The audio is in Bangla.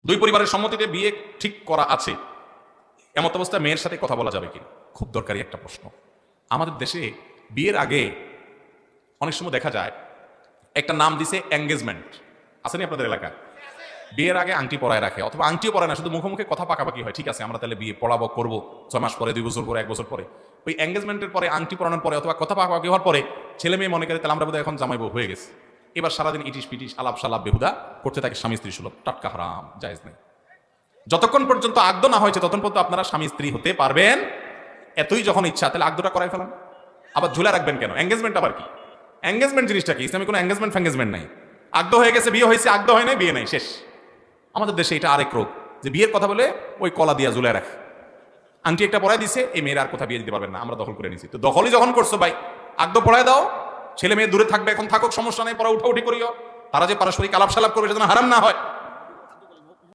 দুই পরিবারের সম্মতিতে বিয়ে ঠিক করা আছে, এমত অবস্থায় মেয়ের সাথে কথা বলা যাবে কি? খুব দরকারি একটা প্রশ্ন। আমাদের দেশে বিয়ের আগে অনেক সময় দেখা যায় একটা নাম দিছে এঙ্গেজমেন্ট, আসেনি আপনাদের এলাকায়? বিয়ের আগে আংটি পরায় রাখে, অথবা আংটিও পরায় না, শুধু মুখোমুখি কথা পাকাপাকি হয়, ঠিক আছে আমরা তাহলে বিয়ে পড়াবো করবো 6 মাস পরে, 2 বছর পরে, 1 বছর পরে। ওই এঙ্গেজমেন্টের পরে, আংটি পরানোর পরে অথবা কথা পাকাপাকি হওয়ার পরে ছেলে মেয়ে মনে করে তাহলে আমরা বোধহয় এখন জামাই বউ হয়ে গেছে। এবার সারাদিন ইটিস পিটিস আলাপ সালাপ বেহুদা করতে থাকে, স্বামী স্ত্রী সুলভ, টাটকা হারাম, জায়েজ নেই। যতক্ষণ পর্যন্ত আগদ না হয়েছে ততক্ষণ পর্যন্ত আপনারা স্বামী স্ত্রী হতে পারবেন, এতই যখন ইচ্ছা তাহলে আগদটা করাই ফেলেন। আবার ঝুলে রাখবেন কেন? এঙ্গেজমেন্ট আবার কি? এঙ্গেজমেন্ট জিনিসটা কি? ইসলামে কোনো এঙ্গেজমেন্ট ফ্যাঙ্গেজমেন্ট নাই। আগদ হয়ে গেছে, বিয়ে হয়েছে, আগদ হয় নাই, বিয়ে নাই, শেষ। আমাদের দেশে এটা আরেক রোগ, যে বিয়ের কথা বলে ওই কলা দিয়া ঝুলে রাখে, আংটি একটা পড়ায় দিছে, এই মেয়ের আর কোথাও বিয়ে দিতে পারবেন না, আমরা দখল করে নিছি। তো দখলই যখন করছো ভাই, আগদ পড়ায় দাও, ছেলে মেয়ে দূরে থাকবে, এখন থাকুক, সমস্যা নেই, পড়া উঠাউঠি করিও, তারা যে পারস্পরিক আলাপ সালাপ করবে সেজন্য হারাম না হয়।